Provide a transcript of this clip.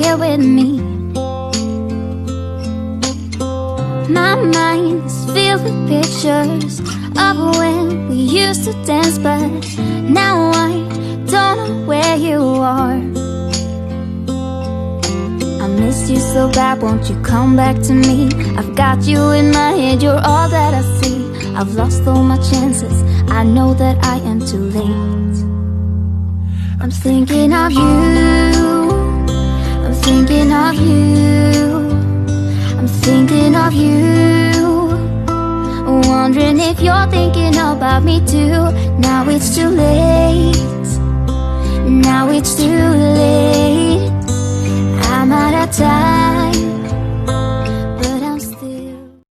here with me. My mind is filled with pictures of when we used to dance, but now I don't know where you are. I miss you so bad, won't you come back to me? I've got you in my head, you're all that I see. I've lost all my chances, I know that I am too late. I'm thinking of you, I'm thinking of you, I'm thinking of you, wondering if you're thinking about me too. Now it's too late,